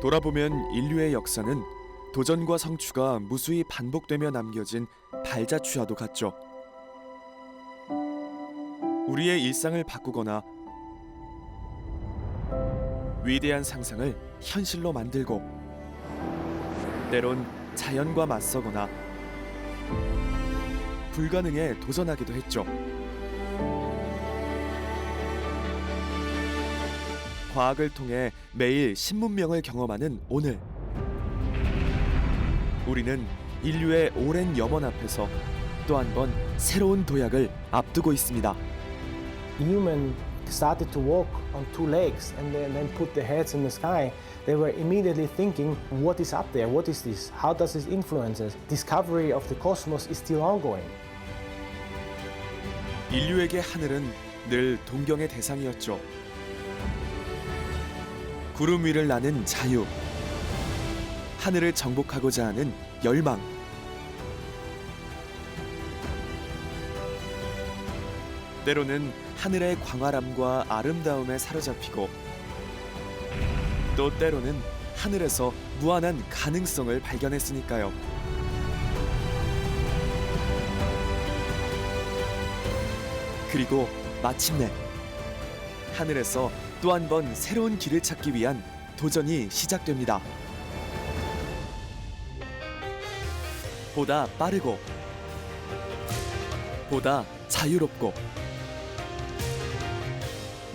돌아보면 인류의 역사는 도전과 성취가 무수히 반복되며 남겨진 발자취와도 같죠. 우리의 일상을 바꾸거나 위대한 상상을 현실로 만들고, 때론 자연과 맞서거나 불가능에 도전하기도 했죠. 과학을 통해 매일 신문명을 경험하는 오늘, 우리는 인류의 오랜 염원 앞에서 또 한 번 새로운 도약을 앞두고 있습니다. Human started to walk on two legs and then put their heads in the sky. They were immediately thinking, what is up there? What is this? How does this influence us? Discovery of the cosmos is still ongoing. 인류에게 하늘은 늘 동경의 대상이었죠. 구름 위를 나는 자유, 하늘을 정복하고자 하는 열망. 때로는 하늘의 광활함과 아름다움에 사로잡히고, 또 때로는 하늘에서 무한한 가능성을 발견했으니까요. 그리고 마침내 하늘에서 또 한 번 새로운 길을 찾기 위한 도전이 시작됩니다. 보다 빠르고, 보다 자유롭고,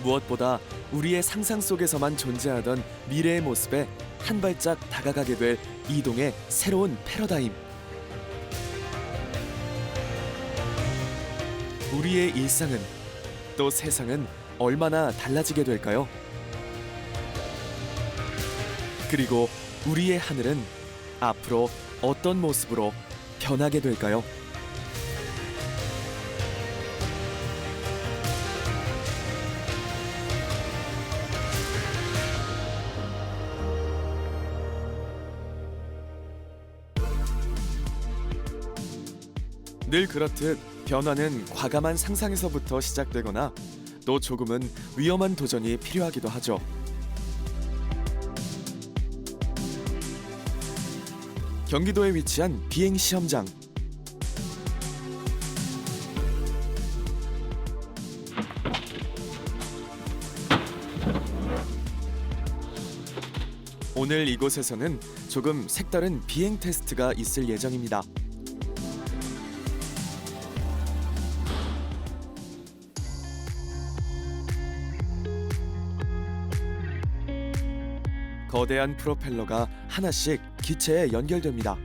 무엇보다 우리의 상상 속에서만 존재하던 미래의 모습에 한 발짝 다가가게 될 이동의 새로운 패러다임. 우리의 일상은, 또 세상은 얼마나 달라지게 될까요? 그리고 우리의 하늘은 앞으로 어떤 모습으로 변하게 될까요? 늘 그렇듯 변화는 과감한 상상에서부터 시작되거나 또 조금은 위험한 도전이 필요하기도 하죠. 경기도에 위치한 비행 시험장. 오늘 이곳에서는 조금 색다른 비행 테스트가 있을 예정입니다. 거대한 프로펠러가 하나씩 기체에 연결됩니다.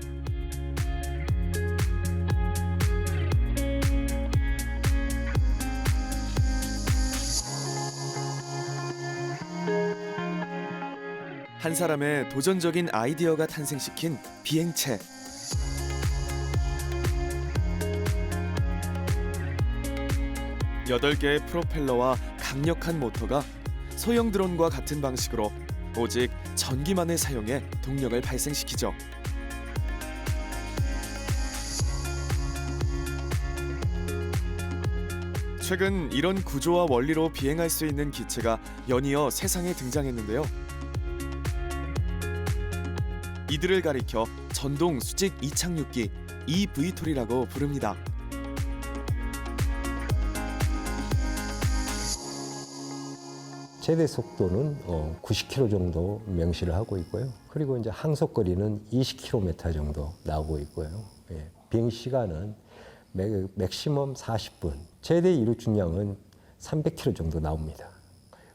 한 사람의 도전적인 아이디어가 탄생시킨 비행체. 여덟 개의 프로펠러와 강력한 모터가 소형 드론과 같은 방식으로 오직 전기만을 사용해 동력을 발생시키죠. 최근 이런 구조와 원리로 비행할 수 있는 기체가 연이어 세상에 등장했는데요. 이들을 가리켜 전동 수직 이착륙기 eVTOL이라고 부릅니다. 최대 속도는 90km 정도 명시를 하고 있고요. 그리고 이제 항속거리는 20km 정도 나오고 있고요. 예, 비행 시간은 맥시멈 40분, 최대 이륙 중량은 300km 정도 나옵니다.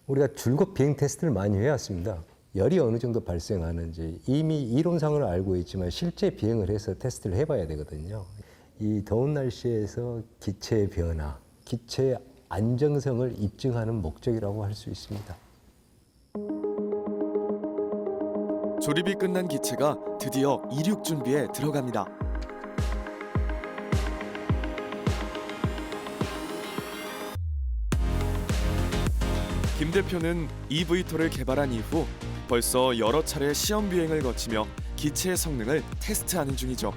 우리가 줄곧 비행 테스트를 많이 해왔습니다. 열이 어느 정도 발생하는지 이미 이론상으로 알고 있지만 실제 비행을 해서 테스트를 해봐야 되거든요. 이 더운 날씨에서 기체의 변화, 기체의 안정성을 입증하는 목적이라고 할 수 있습니다. 조립이 끝난 기체가 드디어 이륙 준비에 들어갑니다. 김 대표는 eVTOL을 개발한 이후 벌써 여러 차례 시험 비행을 거치며 기체의 성능을 테스트하는 중이죠.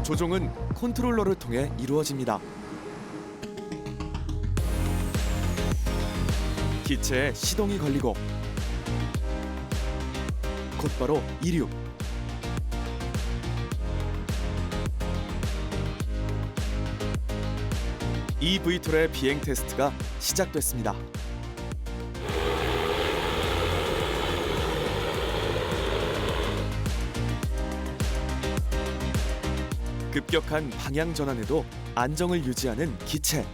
조종은 컨트롤러를 통해 이루어집니다. 기체에 시동이 걸리고 곧바로 이륙. eVTOL의 비행 테스트가 시작됐습니다. 급격한 방향 전환에도 안정을 유지하는 기체.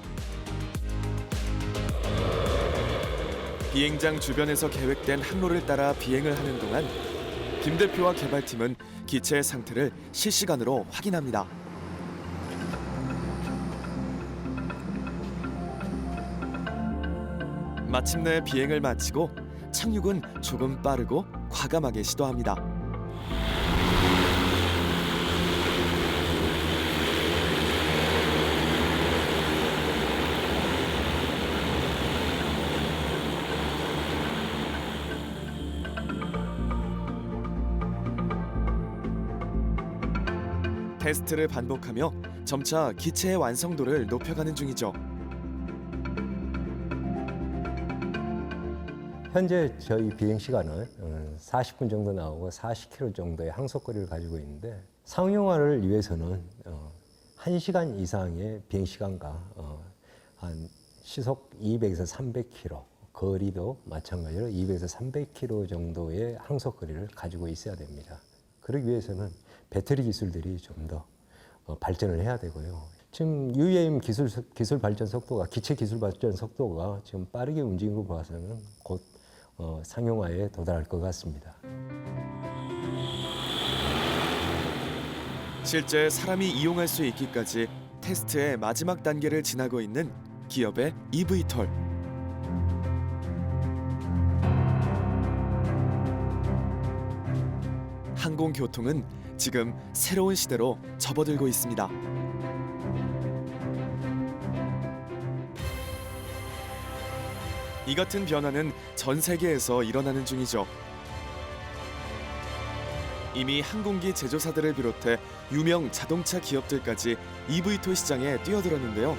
비행장 주변에서 계획된 항로를 따라 비행을 하는 동안 김 대표와 개발팀은 기체의 상태를 실시간으로 확인합니다. 마침내 비행을 마치고 착륙은 조금 빠르고 과감하게 시도합니다. 테스트를 반복하며 점차 기체의 완성도를 높여가는 중이죠. 현재 저희 비행 시간은 40분 정도 나오고 40km 정도의 항속거리를 가지고 있는데 상용화를 위해서는 1시간 이상의 비행 시간과 한 시속 200에서 300km, 거리도 마찬가지로 200에서 300km 정도의 항속거리를 가지고 있어야 됩니다. 그러기 위해서는 배터리 기술들이 좀 더 발전을 해야 되고요. 지금 UAM 기술 발전 속도가, 기체 기술 발전 속도가 지금 빠르게 움직이는 거 봐서는 곧 상용화에 도달할 것 같습니다. 실제 사람이 이용할 수 있기까지 테스트의 마지막 단계를 지나고 있는 기업의 eVTOL. 항공교통은 지금 새로운 시대로 접어들고 있습니다. 이 같은 변화는 전 세계에서 일어나는 중이죠. 이미 항공기 제조사들을 비롯해 유명 자동차 기업들까지 eVTOL 시장에 뛰어들었는데요.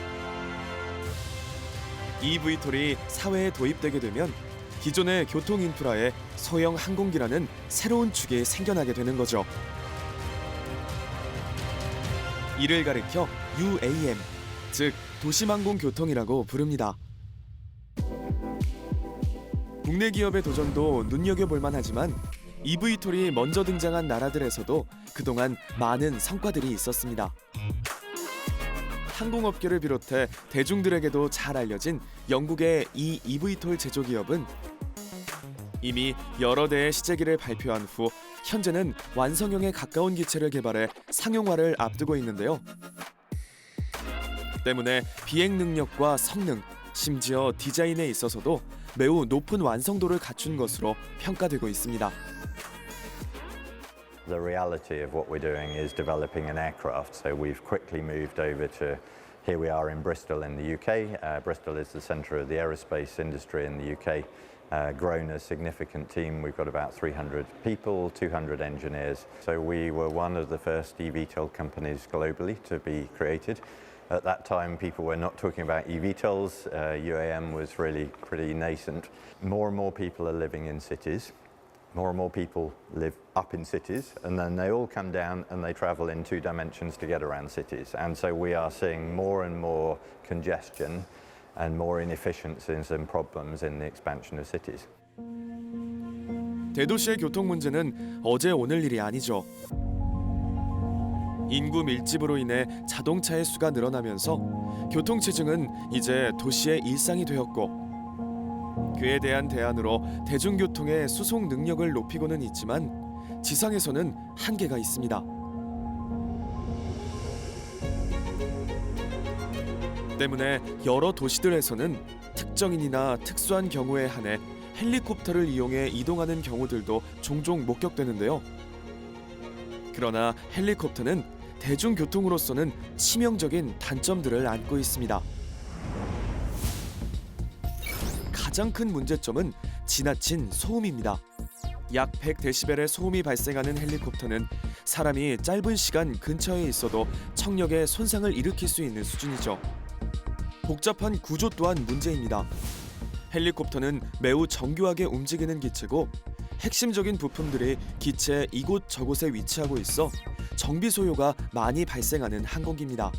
eVTOL이 사회에 도입되게 되면 기존의 교통 인프라에 소형 항공기라는 새로운 축이 생겨나게 되는 거죠. 이를 가리켜 UAM, 즉 도심항공교통이라고 부릅니다. 국내 기업의 도전도 눈여겨볼 만하지만 eVTOL이 먼저 등장한 나라들에서도 그동안 많은 성과들이 있었습니다. 항공업계를 비롯해 대중들에게도 잘 알려진 영국의 이 eVTOL 제조기업은 이미 여러 대의 시제기를 발표한 후 현재는 완성형에 가까운 기체를 개발해 상용화를 앞두고 있는데요. 때문에 비행 능력과 성능, 심지어 디자인에 있어서도 매우 높은 완성도를 갖춘 것으로 평가되고 있습니다. The reality of what we're doing is developing an aircraft, so we've quickly moved over to here we are in Bristol in the UK. Bristol is the centre of the aerospace industry in the UK. Grown a significant team. We've got about 300 people, 200 engineers. So we were one of the first eVTOL companies globally to be created. At that time, people were not talking about eVTOLs. UAM was really pretty nascent. More and more people are living in cities. More and more people live up in cities, and then they all come down and they travel in 2 dimensions to get around cities. And so we are seeing more and more congestion and more inefficiencies and problems in the expansion of cities. 대도시의 교통 문제는 어제 오늘 일이 아니죠. 인구 밀집으로 인해 자동차의 수가 늘어나면서 교통체증은 이제 도시의 일상이 되었고 그에 대한 대안으로 대중교통의 수송 능력을 높이고는 있지만 지상에서는 한계가 있습니다. 때문에 여러 도시들에서는 특정인이나 특수한 경우에 한해 헬리콥터를 이용해 이동하는 경우들도 종종 목격되는데요. 그러나 헬리콥터는 대중교통으로서는 치명적인 단점들을 안고 있습니다. 가장 큰 문제점은 지나친 소음입니다. 약 100데시벨의 소음이 발생하는 헬리콥터는 사람이 짧은 시간 근처에 있어도 청력에 손상을 일으킬 수 있는 수준이죠. 복잡한 구조 또한 문제입니다. 헬리콥터는 매우 정교하게 움직이는 기체고 핵심적인 부품들이 기체 이곳 저곳에 위치하고 있어 정비 소요가 많이 발생하는 항공기입니다.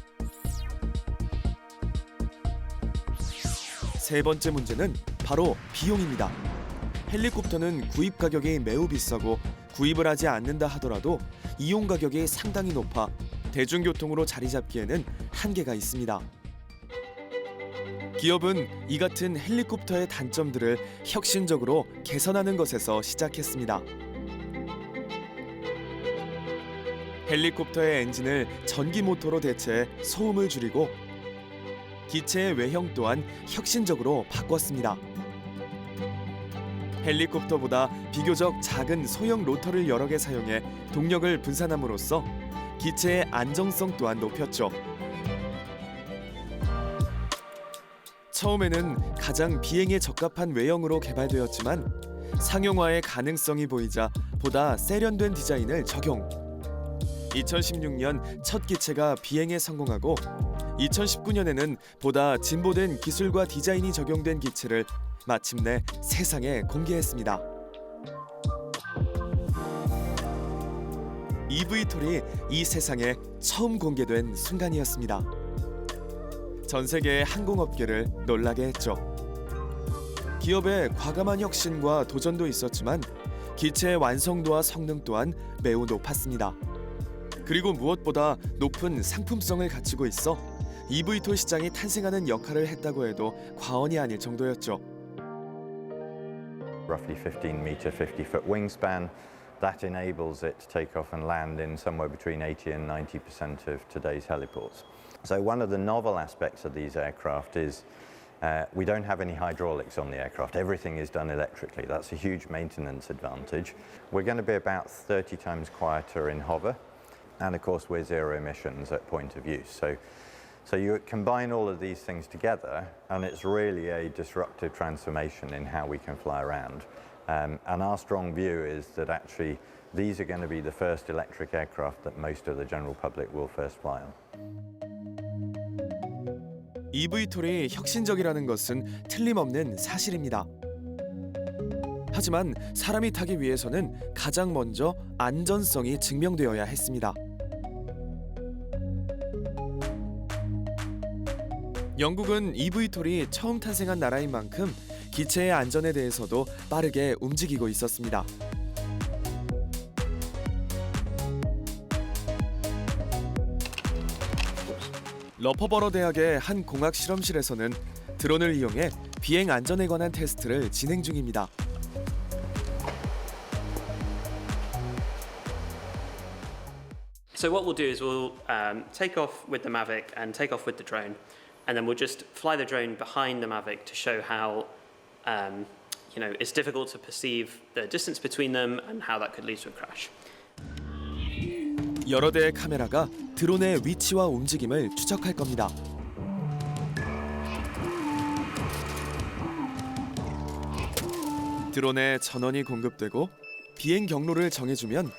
세 번째 문제는 바로 비용입니다. 헬리콥터는 구입 가격이 매우 비싸고 구입을 하지 않는다 하더라도 이용 가격이 상당히 높아 대중교통으로 자리 잡기에는 한계가 있습니다. 기업은 이 같은 헬리콥터의 단점들을 혁신적으로 개선하는 것에서 시작했습니다. 헬리콥터의 엔진을 전기 모터로 대체해 소음을 줄이고 기체의 외형 또한 혁신적으로 바꿨습니다. 헬리콥터보다 비교적 작은 소형 로터를 여러 개 사용해 동력을 분산함으로써 기체의 안정성 또한 높였죠. 처음에는 가장 비행에 적합한 외형으로 개발되었지만 상용화의 가능성이 보이자 보다 세련된 디자인을 적용. 2016년 첫 기체가 비행에 성공하고 2019년에는 보다 진보된 기술과 디자인이 적용된 기체를 마침내 세상에 공개했습니다. eVTOL이 이 세상에 처음 공개된 순간이었습니다. 전 세계의 항공업계를 놀라게 했죠. 기업의 과감한 혁신과 도전도 있었지만 기체의 완성도와 성능 또한 매우 높았습니다. 그리고 무엇보다 높은 상품성을 갖추고 있어 eVTOL 시장이 탄생하는 역할을 했다고 해도 과언이 아닐 정도였죠. Roughly 15-meter, 50-foot wingspan. That enables it to take off and land in somewhere between 80 and 90% of today's heliports. So one of the novel aspects of these aircraft is we don't have any hydraulics on the aircraft. Everything is done electrically. That's a huge maintenance advantage. We're going to be about 30 times quieter in hover. And of course, we're zero emissions at point of use. So you combine all of these things together, and it's really a disruptive transformation in how we can fly around. And our strong view is that actually these are going to be the first electric aircraft that most of the general public will first fly on. eVTOL이 혁신적이라는 것은 틀림없는 사실입니다. 하지만 사람이 타기 위해서는 가장 먼저 안전성이 증명되어야 했습니다. 영국은 eVTOL이 처음 탄생한 나라인 만큼 기체의 안전에 대해서도 빠르게 움직이고 있었습니다. 러퍼버러 대학의 한 공학 실험실에서는 드론을 이용해 비행 안전에 관한 테스트를 진행 중입니다. So what we'll do is we'll take off with the Mavic and take off with the drone, and then we'll just fly the drone behind the Mavic to show how, it's difficult to perceive the distance between them and how that could lead to a crash. 여러 대의 카메라가 드론의 위치와 움직임을 추적할 겁니다. 드론에 전원이 공급되고 비행 경로를 정해주면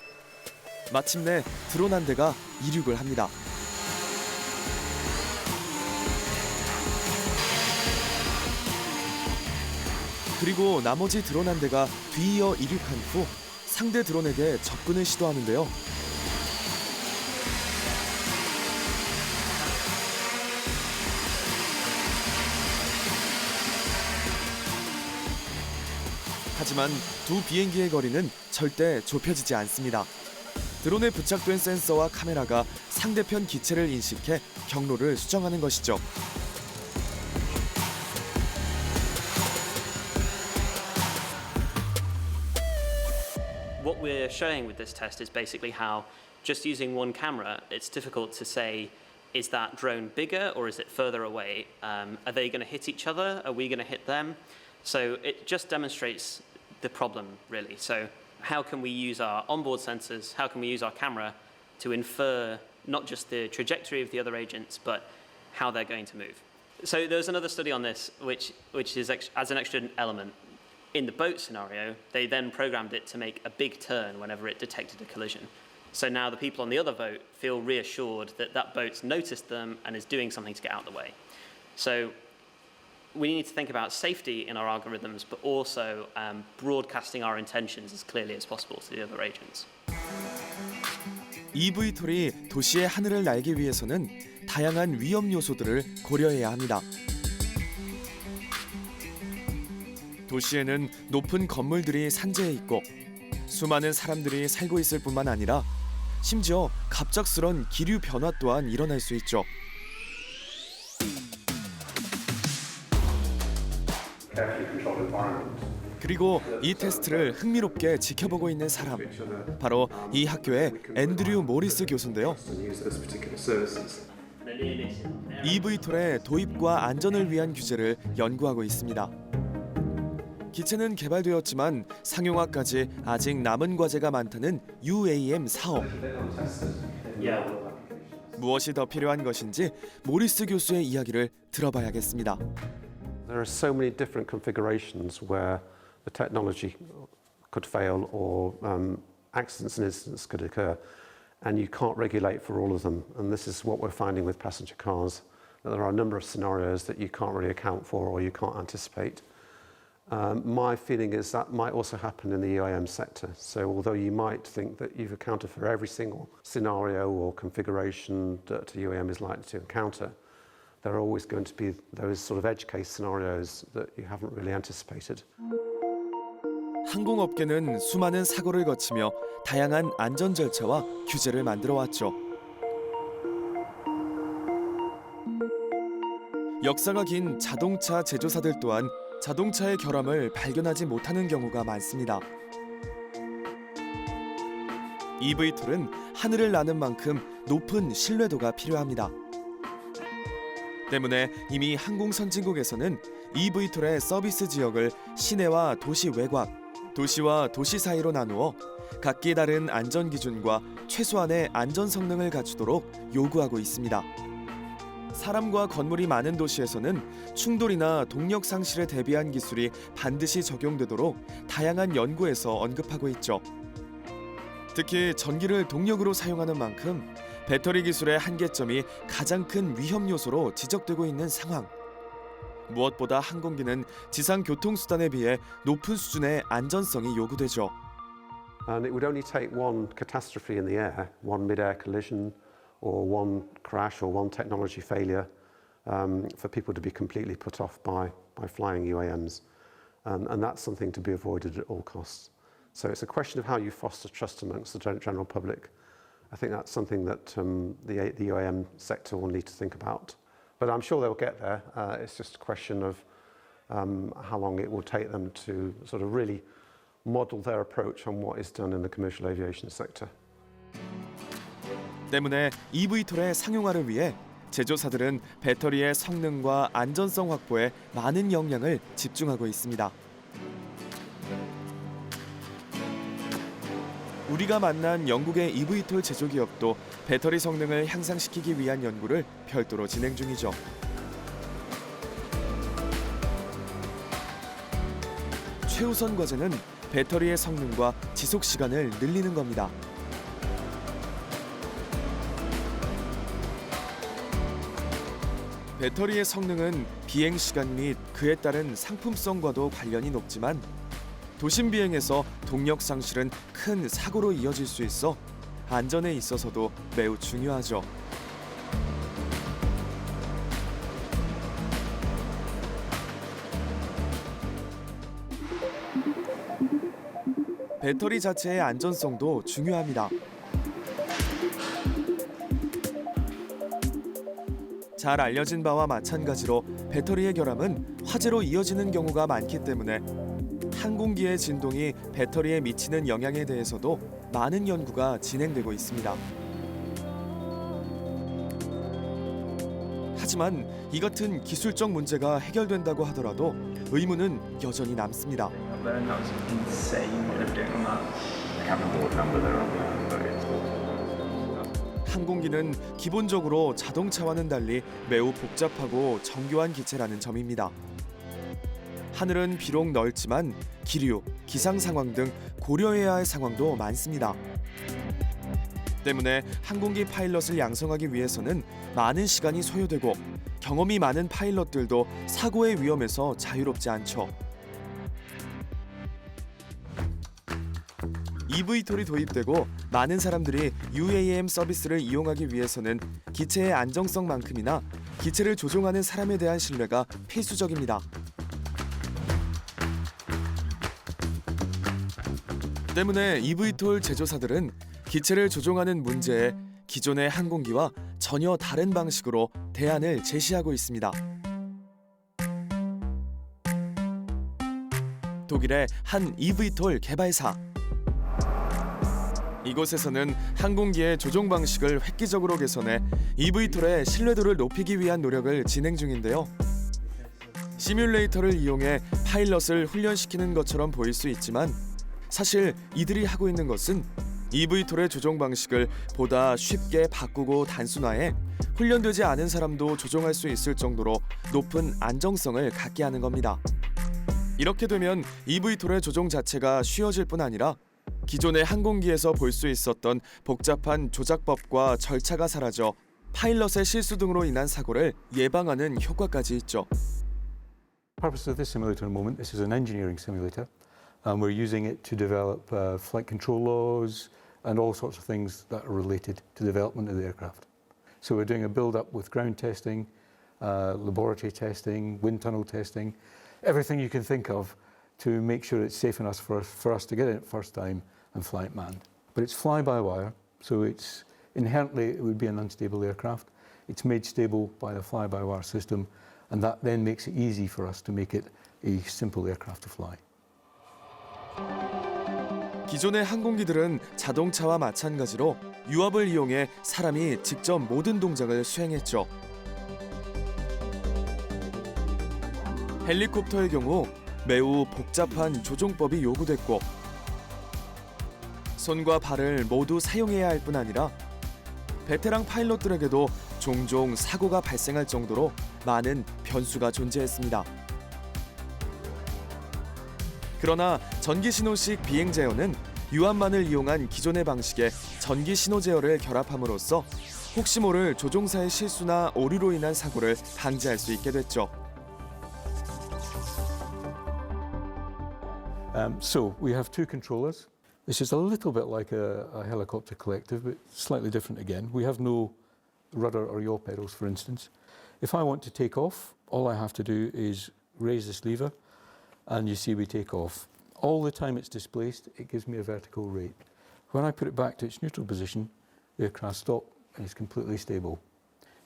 마침내 드론 한 대가 이륙을 합니다. 그리고 나머지 드론 한 대가 뒤이어 이륙한 후 상대 드론에게 접근을 시도하는데요. 하지만 두 비행기의 거리는 절대 좁혀지지 않습니다. 드론에 부착된 센서와 카메라가 상대편 기체를 인식해 경로를 수정하는 것이죠. What we're showing with this test is basically how just using one camera, it's difficult to say, is that drone bigger or is it further away? Are they going to hit each other? Are we going to hit them? So it just demonstrates the problem, really. So how can we use our onboard sensors, how can we use our camera to infer not just the trajectory of the other agents, but how they're going to move? So there's another study on this, which is as an extra element. In the boat scenario, they then programmed it to make a big turn whenever it detected a collision. So now the people on the other boat feel reassured that that boat's noticed them and is doing something to get out of the way. So we need to think about safety in our algorithms, but also broadcasting our intentions as clearly as possible to the other agents. eVTOL이 도시의 하늘을 날기 위해서는 다양한 위험 요소들을 고려해야 합니다. 도시에는 높은 건물들이 산재해 있고 수많은 사람들이 살고 있을 뿐만 아니라 심지어 갑작스런 기류 변화 또한 일어날 수 있죠. 그리고 이 테스트를 흥미롭게 지켜보고 있는 사람, 바로 이 학교의 앤드류 모리스 교수인데요. eVTOL의 도입과 안전을 위한 규제를 연구하고 있습니다. 기체는 개발되었지만 상용화까지 아직 남은 과제가 많다는 UAM 사업. 무엇이 더 필요한 것인지 모리스 교수의 이야기를 들어봐야겠습니다. There are so many different configurations where the technology could fail or accidents and incidents could occur, and you can't regulate for all of them. And this is what we're finding with passenger cars, that there are a number of scenarios that you can't really account for or you can't anticipate. My feeling is that might also happen in the UAM sector. So although you might think that you've accounted for every single scenario or configuration that a UAM is likely to encounter, there are always going to be those sort of edge case scenarios that you haven't really anticipated. 항공업계는 수많은 사고를 거치며 다양한 안전 절차와 규제를 만들어 왔죠. 역사가 긴 자동차 제조사들 또한 자동차의 결함을 발견하지 못하는 경우가 많습니다. eVTOL은 하늘을 나는 만큼 높은 신뢰도가 필요합니다. 때문에 이미 항공 선진국에서는 eVTOL의 서비스 지역을 시내와 도시 외곽, 도시와 도시 사이로 나누어 각기 다른 안전 기준과 최소한의 안전 성능을 갖추도록 요구하고 있습니다. 사람과 건물이 많은 도시에서는 충돌이나 동력 상실에 대비한 기술이 반드시 적용되도록 다양한 연구에서 언급하고 있죠. 특히 전기를 동력으로 사용하는 만큼 배터리 기술의 한계점이 가장 큰 위험 요소로 지적되고 있는 상황. 무엇보다 항공기는 지상 교통수단에 비해 높은 수준의 안전성이 요구되죠. And it would only take one catastrophe in the air, one mid-air collision or one crash or one technology failure for people to be completely put off by flying UAMs. And that's something to be avoided at all costs. So it's a question of how you foster trust amongst the general public. I think that's something that the UAM sector will need to think about. But I'm sure they'll get there. It's just a question of how long it will take them to sort of really model their approach on what is done in the commercial aviation sector. 때문에 eVTOL의 상용화를 위해 제조사들은 배터리의 성능과 안전성 확보에 많은 역량을 집중하고 있습니다. 우리가 만난 영국의 eVTOL 제조 기업도 배터리 성능을 향상시키기 위한 연구를 별도로 진행 중이죠. 최우선 과제는 배터리의 성능과 지속 시간을 늘리는 겁니다. 배터리의 성능은 비행 시간 및 그에 따른 상품성과도 관련이 높지만 도심 비행에서 동력 상실은 큰 사고로 이어질 수 있어 안전에 있어서도 매우 중요하죠. 배터리 자체의 안전성도 중요합니다. 잘 알려진 바와 마찬가지로 배터리의 결함은 화재로 이어지는 경우가 많기 때문에 항공기의 진동이 배터리에 미치는 영향에 대해서도 많은 연구가 진행되고 있습니다. 하지만 이 같은 기술적 문제가 해결된다고 하더라도 의문은 여전히 남습니다. 항공기는 기본적으로 자동차와는 달리 매우 복잡하고 정교한 기체라는 점입니다. 하늘은 비록 넓지만 기류, 기상 상황 등 고려해야 할 상황도 많습니다. 때문에 항공기 파일럿을 양성하기 위해서는 많은 시간이 소요되고 경험이 많은 파일럿들도 사고의 위험에서 자유롭지 않죠. eVTOL이 도입되고 많은 사람들이 UAM 서비스를 이용하기 위해서는 기체의 안정성만큼이나 기체를 조종하는 사람에 대한 신뢰가 필수적입니다. 때문에 eVTOL 제조사들은 기체를 조종하는 문제에 기존의 항공기와 전혀 다른 방식으로 대안을 제시하고 있습니다. 독일의 한 eVTOL 개발사. 이곳에서는 항공기의 조종 방식을 획기적으로 개선해 eVTOL의 신뢰도를 높이기 위한 노력을 진행 중인데요. 시뮬레이터를 이용해 파일럿을 훈련시키는 것처럼 보일 수 있지만 사실 이들이 하고 있는 것은 eVTOL의 조종 방식을 보다 쉽게 바꾸고 단순화해 훈련되지 않은 사람도 조종할 수 있을 정도로 높은 안정성을 갖게 하는 겁니다. 이렇게 되면 eVTOL의 조종 자체가 쉬워질 뿐 아니라 기존의 항공기에서 볼 수 있었던 복잡한 조작법과 절차가 사라져 파일럿의 실수 등으로 인한 사고를 예방하는 효과까지 있죠. Purpose of this simulator at the moment, this is an engineering simulator. We're using it to develop flight control laws and all sorts of things that are related to the development of the aircraft. So we're doing a build-up with ground testing, laboratory testing, wind tunnel testing, everything you can think of to make sure it's safe enough for us to get in it first time and fly it manned. But it's fly-by-wire, so it's inherently it would be an unstable aircraft. It's made stable by the fly-by-wire system, and that then makes it easy for us to make it a simple aircraft to fly. 기존의 항공기들은 자동차와 마찬가지로 유압을 이용해 사람이 직접 모든 동작을 수행했죠. 헬리콥터의 경우 매우 복잡한 조종법이 요구됐고 손과 발을 모두 사용해야 할 뿐 아니라 베테랑 파일럿들에게도 종종 사고가 발생할 정도로 많은 변수가 존재했습니다. 그러나 전기신호식 비행 제어는 유압만을 이용한 기존의 방식에 전기신호 제어를 결합함으로써 혹시 모를 조종사의 실수나 오류로 인한 사고를 방지할 수 있게 됐죠. So we have two controllers. This is a little bit like a helicopter collective, but slightly different again. We have no rudder or yaw pedals, for instance. If I want to take off, all I have to do is raise this lever, and you see we take off. All the time it's displaced, it gives me a vertical rate. When I put it back to its neutral position, the aircraft stops and is completely stable.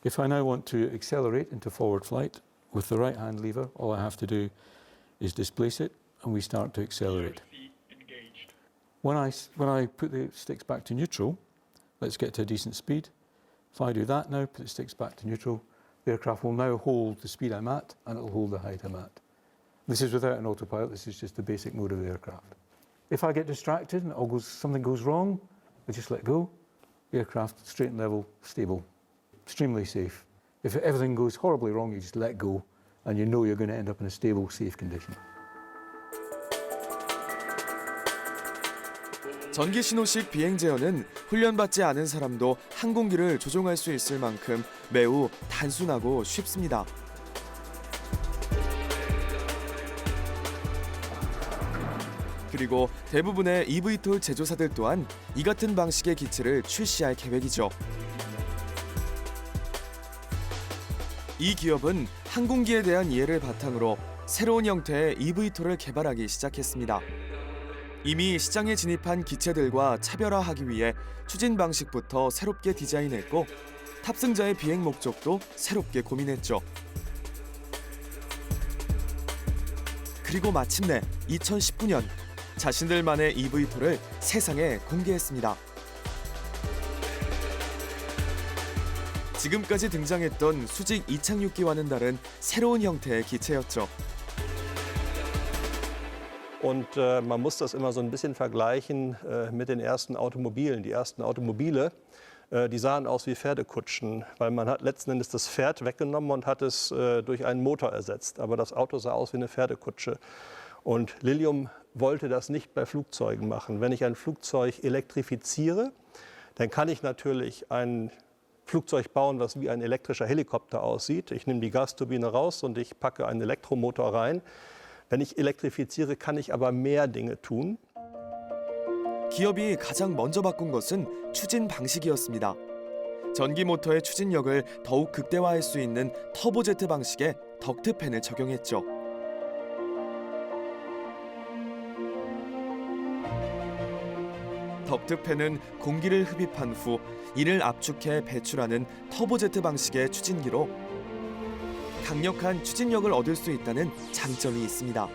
If I now want to accelerate into forward flight, with the right-hand lever, all I have to do is displace it, and we start to accelerate. When I put the sticks back to neutral, let's get to a decent speed. If I do that now, put the sticks back to neutral, the aircraft will now hold the speed I'm at, and it will hold the height I'm at. This is without an autopilot, this is just the basic mode of the aircraft. If I get distracted and something goes wrong, I just let go. The aircraft, straight and level, stable, extremely safe. If everything goes horribly wrong, you just let go, and you know you're going to end up in a stable, safe condition. 전기신호식 비행 제어는 훈련받지 않은 사람도 항공기를 조종할 수 있을 만큼 매우 단순하고 쉽습니다. 그리고 대부분의 eVTOL 제조사들 또한 이 같은 방식의 기체를 출시할 계획이죠. 이 기업은 항공기에 대한 이해를 바탕으로 새로운 형태의 eVTOL을 개발하기 시작했습니다. 이미 시장에 진입한 기체들과 차별화하기 위해 추진 방식부터 새롭게 디자인했고 탑승자의 비행 목적도 새롭게 고민했죠. 그리고 마침내 2019년 자신들만의 eVTOL을 세상에 공개했습니다. 지금까지 등장했던 수직 이착륙기와는 다른 새로운 형태의 기체였죠. Und man muss das immer so ein bisschen vergleichen mit den ersten Automobilen. Die ersten Automobile, die sahen aus wie Pferdekutschen, weil man hat letzten Endes das Pferd weggenommen und hat es durch einen Motor ersetzt. Aber das Auto sah aus wie eine Pferdekutsche. Und Lilium wollte das nicht bei Flugzeugen machen. Wenn ich ein Flugzeug elektrifiziere, dann kann ich natürlich ein Flugzeug bauen, was wie ein elektrischer Helikopter aussieht. Ich nehme die Gasturbine raus und ich packe einen Elektromotor rein. Wenn ich elektrifiziere, kann ich aber mehr Dinge tun. 기업이 가장 먼저 바꾼 것은 추진 방식이었습니다. 전기 모터의 추진력을 더욱 극대화할 수 있는 터보제트 방식의 덕트팬을 적용했죠. 덕트팬은 공기를 흡입한 후 이를 압축해 배출하는 터보제트 방식의 추진기로 강력한 추진력을 얻을 수 있다는 장점이 있습니다.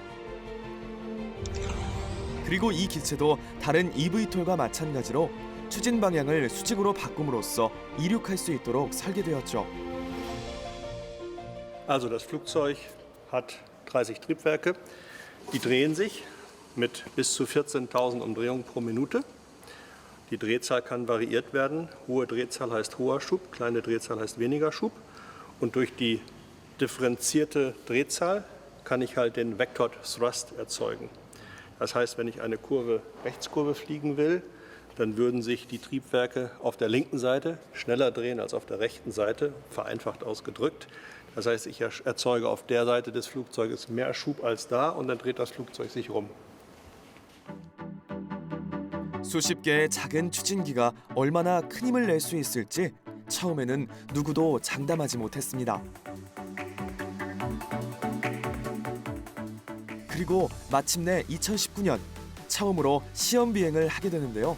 그리고 이 기체도 다른 EV톨과 마찬가지로 추진 방향을 수직으로 바꿈으로써 이륙할 수 있도록 설계되었죠. Also das Flugzeug hat 30 Triebwerke, die drehen sich mit bis zu 14.000 Umdrehungen pro Minute. Die Drehzahl kann variiert werden. Hohe Drehzahl heißt hoher Schub, kleine Drehzahl heißt weniger Schub. Und durch die differenzierte Drehzahl kann ich halt den Vector Thrust erzeugen. Das heißt, wenn ich eine Rechtskurve fliegen will, dann würden sich die Triebwerke auf der linken Seite schneller drehen als auf der rechten Seite, vereinfacht ausgedrückt. Das heißt, ich erzeuge auf der Seite des Flugzeuges mehr Schub als da und dann dreht das Flugzeug sich rum. 수십 개의 작은 추진기가 얼마나 큰 힘을 낼 수 있을지 처음에는 누구도 장담하지 못했습니다. 그리고 마침내 2019년 처음으로 시험 비행을 하게 되는데요.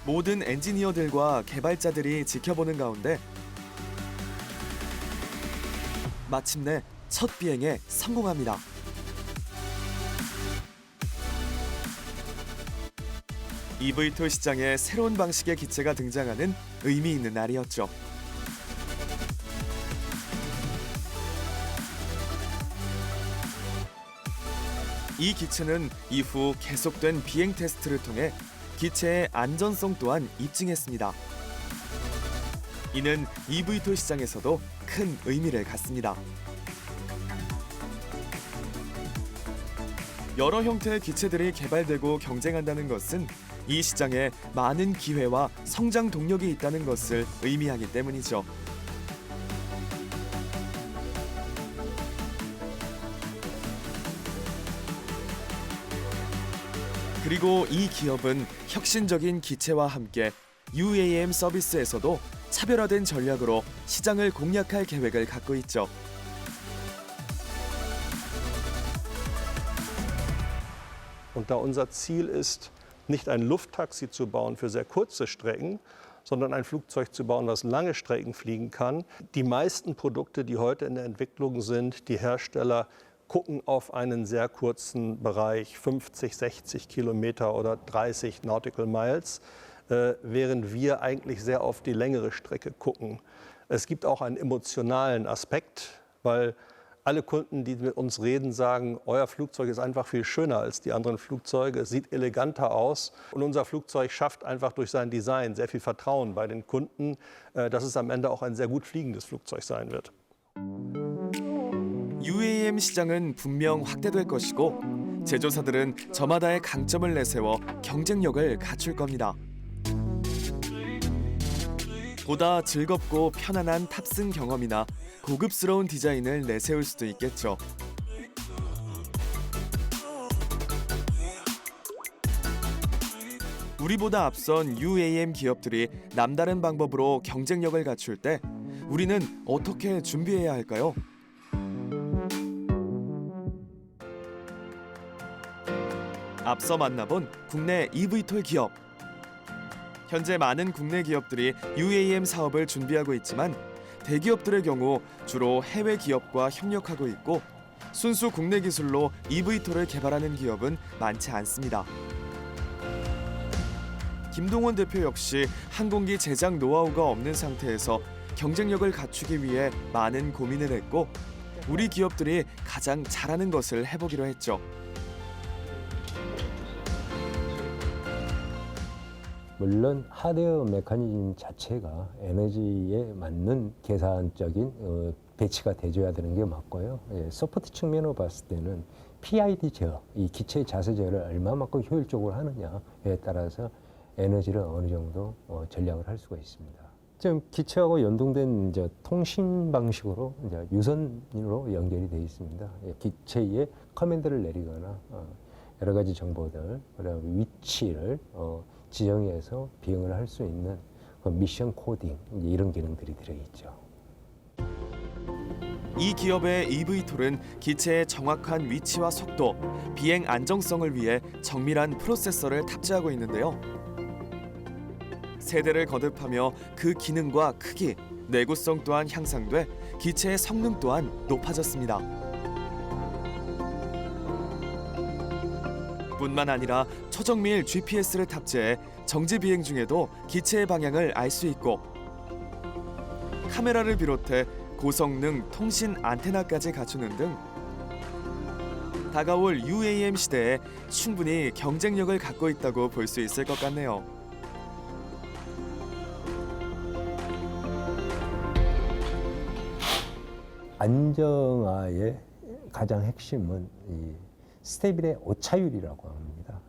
모든 엔지니어들과 개발자들이 지켜보는 가운데 마침내 첫 비행에 성공합니다. EV톨 시장에 새로운 방식의 기체가 등장하는 의미 있는 날이었죠. 이 기체는 이후 계속된 비행 테스트를 통해 기체의 안전성 또한 입증했습니다. 이는 EV톨 시장에서도 큰 의미를 갖습니다. 여러 형태의 기체들이 개발되고 경쟁한다는 것은 이 시장에 많은 기회와 성장 동력이 있다는 것을 의미하기 때문이죠. 그리고 이 기업은 혁신적인 기체와 함께 UAM 서비스에서도 차별화된 전략으로 시장을 공략할 계획을 갖고 있죠. Und da unser Ziel ist, nicht ein Lufttaxi zu bauen für sehr kurze Strecken, sondern ein Flugzeug zu bauen, das lange Strecken fliegen kann. Die meisten Produkte, die heute in der Entwicklung sind, die Hersteller gucken auf einen sehr kurzen Bereich, 50, 60 Kilometer oder 30 Nautical Miles, während wir eigentlich sehr auf die längere Strecke gucken. Es gibt auch einen emotionalen Aspekt, weil alle Kunden, die mit uns reden, sagen, euer Flugzeug ist einfach viel schöner als die anderen Flugzeuge, es sieht eleganter aus und unser Flugzeug schafft einfach durch sein Design sehr viel Vertrauen bei den Kunden, dass es am Ende auch ein sehr gut fliegendes Flugzeug sein wird. UAM 시장은 분명 확대될 것이고 제조사들은 저마다의 강점을 내세워 경쟁력을 갖출 겁니다. 보다 즐겁고 편안한 탑승 경험이나 고급스러운 디자인을 내세울 수도 있겠죠. 우리보다 앞선 UAM 기업들이 남다른 방법으로 경쟁력을 갖출 때 우리는 어떻게 준비해야 할까요? 앞서 만나본 국내 EV톨 기업. 현재 많은 국내 기업들이 UAM 사업을 준비하고 있지만 대기업들의 경우 주로 해외 기업과 협력하고 있고 순수 국내 기술로 EV톨을 개발하는 기업은 많지 않습니다. 김동원 대표 역시 항공기 제작 노하우가 없는 상태에서 경쟁력을 갖추기 위해 많은 고민을 했고 우리 기업들이 가장 잘하는 것을 해보기로 했죠. 물론 하드웨어 메커니즘 자체가 에너지에 맞는 계산적인 배치가 돼줘야 되는 게 맞고요. 소프트 측면으로 봤을 때는 PID 제어, 이 기체 자세 제어를 얼마만큼 효율적으로 하느냐에 따라서 에너지를 어느 정도 전략을 할 수가 있습니다. 지금 기체하고 연동된 이제 통신 방식으로 이제 유선으로 연결이 되어 있습니다. 예, 기체에 커맨드를 내리거나 여러 가지 정보들, 그다음에 위치를 지정해서 비행을 할 수 있는 그 미션 코딩 이제 이런 기능들이 들어있죠. 이 기업의 eVTOL은 기체의 정확한 위치와 속도, 비행 안정성을 위해 정밀한 프로세서를 탑재하고 있는데요. 세대를 거듭하며 그 기능과 크기, 내구성 또한 향상돼 기체의 성능 또한 높아졌습니다. 뿐만 아니라 초정밀 GPS를 탑재해 정지 비행 중에도 기체의 방향을 알 수 있고 카메라를 비롯해 고성능 통신 안테나까지 갖추는 등 다가올 UAM 시대에 충분히 경쟁력을 갖고 있다고 볼 수 있을 것 같네요. 안정화의 가장 핵심은 이 스테빌의 오차율이라고 합니다.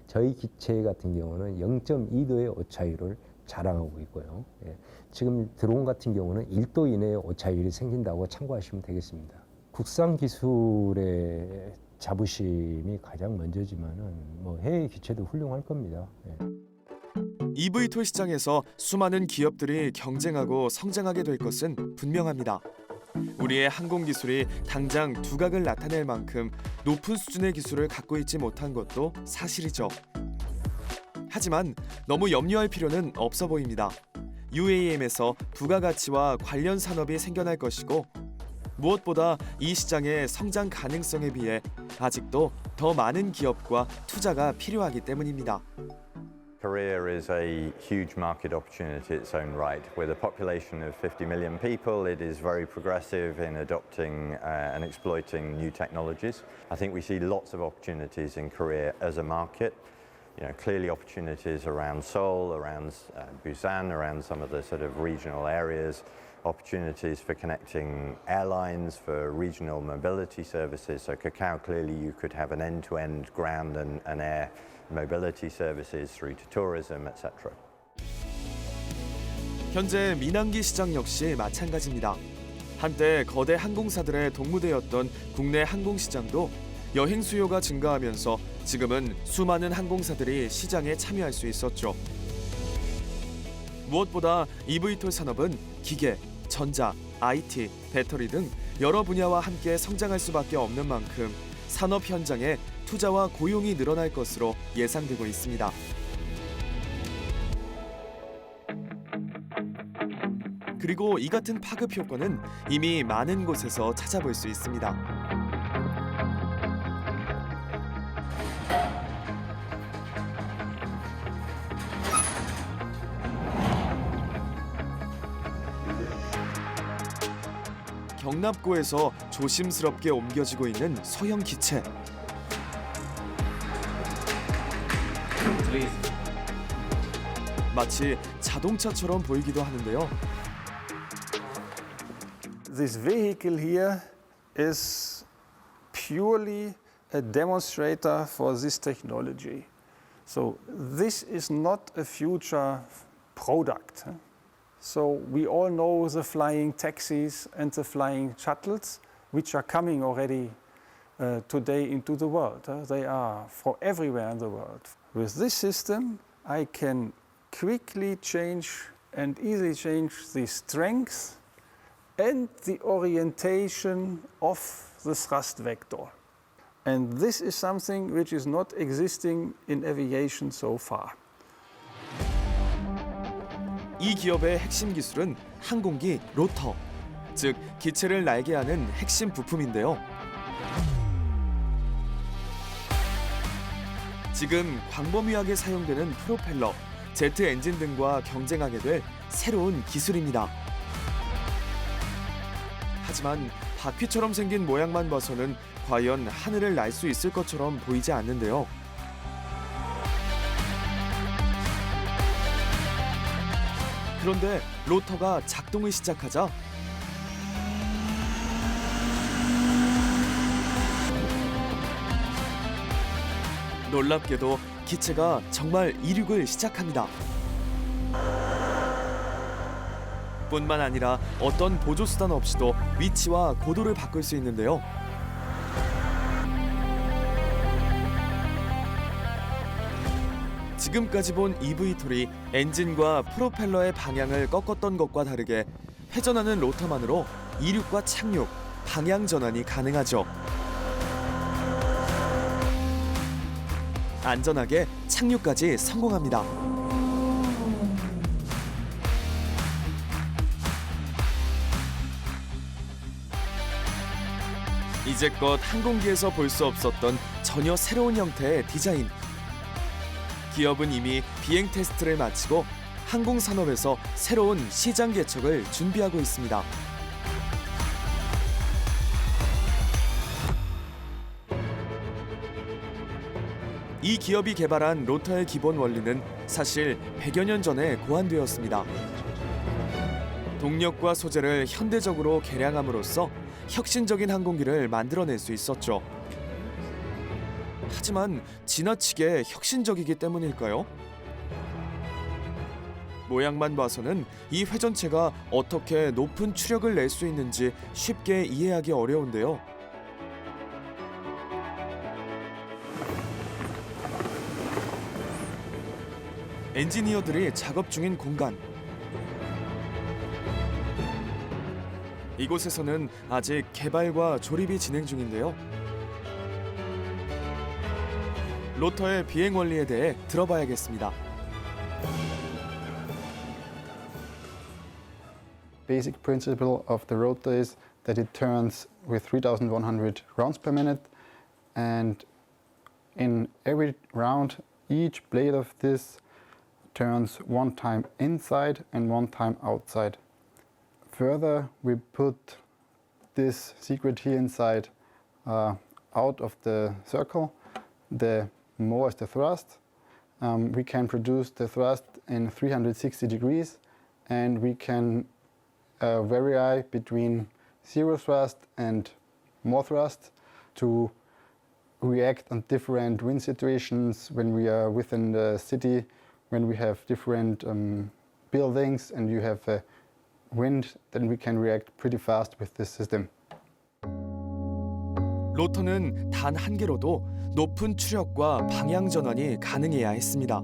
저희 기체 같은 경우는 0.2도의 오차율을 자랑하고 있고요. 예, 지금 드론 같은 경우는 1도 이내의 오차율이 생긴다고 참고하시면 되겠습니다. 국산 기술의 자부심이 가장 먼저지만은 뭐 해외 기체도 훌륭할 겁니다. 예. eVTOL 시장에서 수많은 기업들이 경쟁하고 성장하게 될 것은 분명합니다. 우리의 항공 기술이 당장 두각을 나타낼 만큼 높은 수준의 기술을 갖고 있지 못한 것도 사실이죠. 하지만 너무 염려할 필요는 없어 보입니다. UAM에서 부가가치와 관련 산업이 생겨날 것이고 무엇보다 이 시장의 성장 가능성에 비해 아직도 더 많은 기업과 투자가 필요하기 때문입니다. Korea is a huge market opportunity in its own right. With a population of 50 million people, it is very progressive in adopting and exploiting new technologies. I think we see lots of opportunities in Korea as a market. You know, clearly opportunities around Seoul, around Busan, around some of the sort of regional areas. Opportunities for connecting airlines, for regional mobility services. So Kakao, clearly you could have an end-to-end ground and air mobility services through to tourism, etc. 현재 민항기 시장 역시 마찬가지입니다. 한때 거대 항공사들의 동무대였던 국내 항공시장도 여행 수요가 증가하면서 지금은 수많은 항공사들이 시장에 참여할 수 있었죠. 무엇보다 eVTOL 산업은 기계, 전자, IT, 배터리 등 여러 분야와 함께 성장할 수밖에 없는 만큼 산업 현장에 투자와 고용이 늘어날 것으로 예상되고 있습니다. 그리고 이 같은 파급 효과는 이미 많은 곳에서 찾아볼 수 있습니다. 경납고에서 조심스럽게 옮겨지고 있는 소형 기체. 마치 자동차처럼 보이기도 하는데요. This vehicle here is purely a demonstrator for this technology. So this is not a future product. So we all know the flying taxis and the flying shuttles, which are coming already today into the world. They are for everywhere in the world. With this system, I can quickly change and easily change the strength and the orientation of the thrust vector. And this is something which is not existing in aviation so far. 이 기업의 핵심 기술은 항공기 로터, 즉 기체를 날게 하는 핵심 부품인데요. 지금 광범위하게 사용되는 프로펠러, 제트 엔진 등과 경쟁하게 될 새로운 기술입니다. 하지만 바퀴처럼 생긴 모양만 봐서는 과연 하늘을 날 수 있을 것처럼 보이지 않는데요. 그런데 로터가 작동을 시작하자 놀랍게도 기체가 정말 이륙을 시작합니다. 뿐만 아니라 어떤 보조 수단 없이도 위치와 고도를 바꿀 수 있는데요. 지금까지 본 EV톨이 엔진과 프로펠러의 방향을 꺾었던 것과 다르게 회전하는 로터만으로 이륙과 착륙, 방향 전환이 가능하죠. 안전하게 착륙까지 성공합니다. 이제껏 항공기에서 볼 수 없었던 전혀 새로운 형태의 디자인. 기업은 이미 비행 테스트를 마치고 항공 산업에서 새로운 시장 개척을 준비하고 있습니다. 이 기업이 개발한 로터의 기본 원리는 사실 100여 년 전에 고안되었습니다. 동력과 소재를 현대적으로 개량함으로써 혁신적인 항공기를 만들어낼 수 있었죠. 하지만 지나치게 혁신적이기 때문일까요? 모양만 봐서는 이 회전체가 어떻게 높은 추력을 낼 수 있는지 쉽게 이해하기 어려운데요. 엔지니어들이 작업 중인 공간. 이곳에서는 아직 개발과 조립이 진행 중인데요. 로터의 비행 원리에 대해 들어봐야겠습니다. Basic principle of the rotor is that it turns with 3,100 rounds per minute, and in every round, each blade of this turns one time inside and one time outside. Further, we put this secret here inside out of the circle. The more is the thrust. We can produce the thrust in 360 degrees, and we can vary between zero thrust and more thrust to react on different wind situations when we are within the city, when we have different buildings and you have wind, then we can react pretty fast with this system. 로터는 단 한 개로도 높은 추력과 방향 전환이 가능해야 했습니다.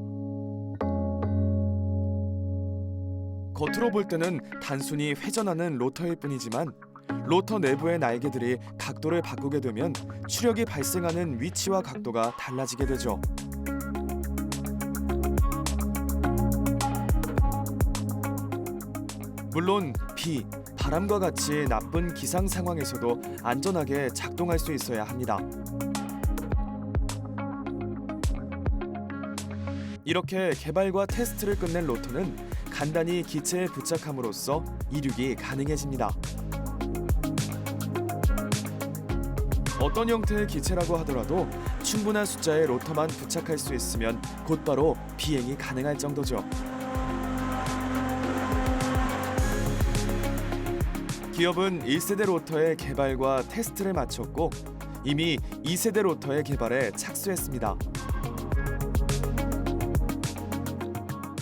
겉으로 볼 때는 단순히 회전하는 로터일 뿐이지만 로터 내부의 날개들이 각도를 바꾸게 되면 추력이 발생하는 위치와 각도가 달라지게 되죠. 물론 비, 바람과 같이 나쁜 기상 상황에서도 안전하게 작동할 수 있어야 합니다. 이렇게 개발과 테스트를 끝낸 로터는 간단히 기체에 부착함으로써 이륙이 가능해집니다. 어떤 형태의 기체라고 하더라도 충분한 숫자의 로터만 부착할 수 있으면 곧바로 비행이 가능할 정도죠. 기업은 1세대 로터의 개발과 테스트를 마쳤고 이미 2세대 로터의 개발에 착수했습니다.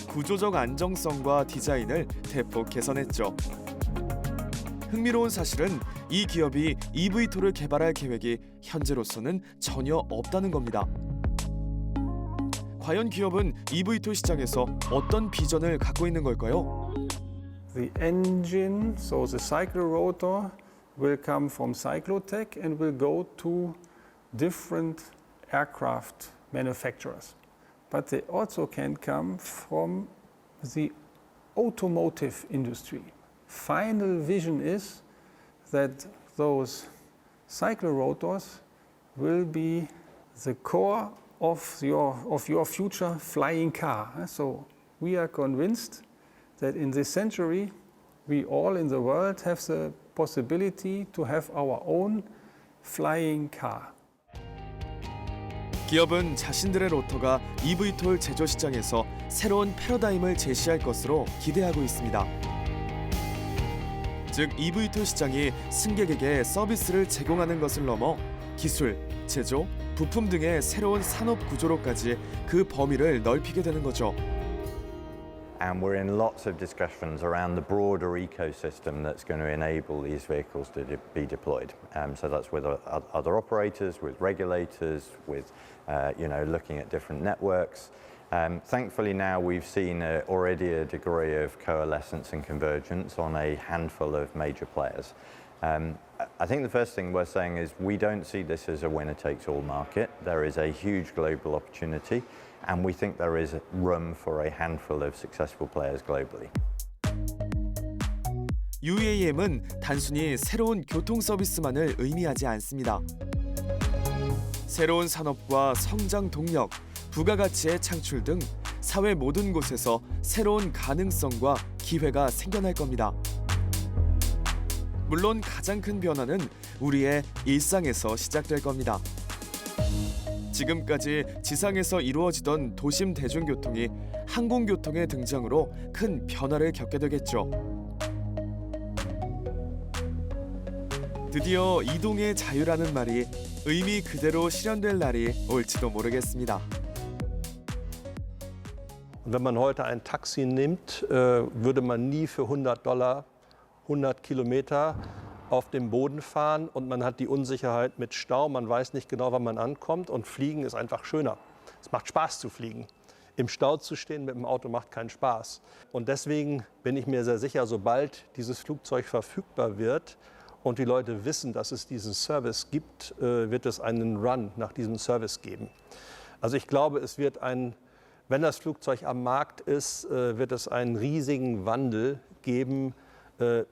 구조적 안정성과 디자인을 대폭 개선했죠. 흥미로운 사실은 이 기업이 EV톨을 개발할 계획이 현재로서는 전혀 없다는 겁니다. 과연 기업은 EV톨 시장에서 어떤 비전을 갖고 있는 걸까요? The engine, so the cycle rotor, will come from Cyclotech and will go to different aircraft manufacturers. But they also can come from the automotive industry. Final vision is that those cycle rotors will be the core of your future flying car. So we are convinced that in this century we all in the world have the possibility to have our own flying car. 기업은 자신들의 로터가 EV톨 제조 시장에서 새로운 패러다임을 제시할 것으로 기대하고 있습니다. 즉 EV톨 시장이 승객에게 서비스를 제공하는 것을 넘어 기술, 제조, 부품 등의 새로운 산업 구조로까지 그 범위를 넓히게 되는 거죠. And we're in lots of discussions around the broader ecosystem that's going to enable these vehicles to be deployed. So that's with other operators, with regulators, with looking at different networks. Thankfully now we've seen already a degree of coalescence and convergence on a handful of major players. I think the first thing we're saying is we don't see this as a winner-takes-all market. There is a huge global opportunity, and we think there is room for a handful of successful players globally. UAM은 단순히 새로운 교통 서비스만을 의미하지 않습니다. 새로운 산업과 성장 동력, 부가가치의 창출 등 사회 모든 곳에서 새로운 가능성과 기회가 생겨날 겁니다. 물론 가장 큰 변화는 우리의 일상에서 시작될 겁니다. 지금까지 지상에서 이루어지던 도심 대중교통이 항공교통의 등장으로 큰 변화를 겪게 되겠죠. 드디어 이동의 자유라는 말이 의미 그대로 실현될 날이 올지도 모르겠습니다. Wenn man heute ein Taxi nimmt, würde man nie für $100 100 Kilometer auf dem Boden fahren und man hat die Unsicherheit mit Stau, man weiß nicht genau, wann man ankommt und Fliegen ist einfach schöner. Es macht Spaß zu fliegen. Im Stau zu stehen mit dem Auto macht keinen Spaß. Und deswegen bin ich mir sehr sicher, sobald dieses Flugzeug verfügbar wird und die Leute wissen, dass es diesen Service gibt, wird es einen Run nach diesem Service geben. Also ich glaube, es wird wenn das Flugzeug am Markt ist, wird es einen riesigen Wandel geben,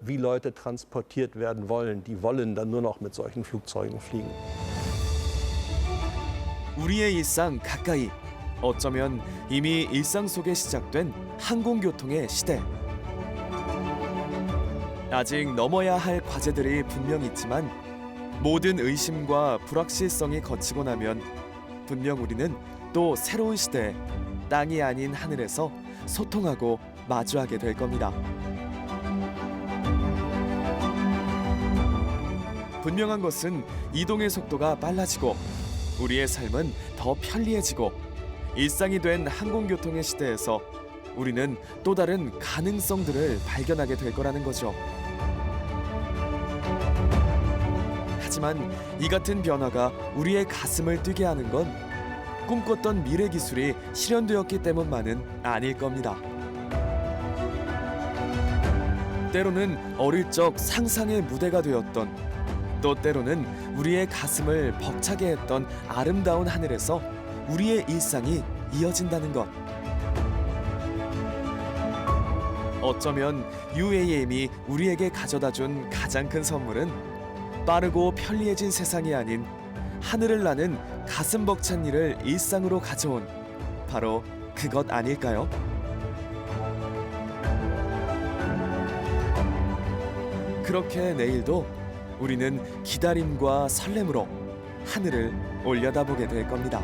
wie Leute transportiert werden wollen. Die wollen dann nur noch mit solchen Flugzeugen fliegen. 우리의 일상 가까이, 어쩌면 이미 일상 속에 시작된 항공교통의 시대. 아직 넘어야 할 과제들이 분명 있지만 모든 의심과 불확실성이 거치고 나면 분명 우리는 또 새로운 시대에 땅이 아닌 하늘에서 소통하고 마주하게 될 겁니다. 분명한 것은 이동의 속도가 빨라지고 우리의 삶은 더 편리해지고 일상이 된 항공교통의 시대에서 우리는 또 다른 가능성들을 발견하게 될 거라는 거죠. 하지만 이 같은 변화가 우리의 가슴을 뛰게 하는 건 꿈꿨던 미래 기술이 실현되었기 때문만은 아닐 겁니다. 때로는 어릴 적 상상의 무대가 되었던, 또 때로는 우리의 가슴을 벅차게 했던 아름다운 하늘에서 우리의 일상이 이어진다는 것. 어쩌면 UAM이 우리에게 가져다준 가장 큰 선물은 빠르고 편리해진 세상이 아닌 하늘을 나는 가슴 벅찬 일을 일상으로 가져온 바로 그것 아닐까요? 그렇게 내일도 우리는 기다림과 설렘으로 하늘을 올려다보게 될 겁니다.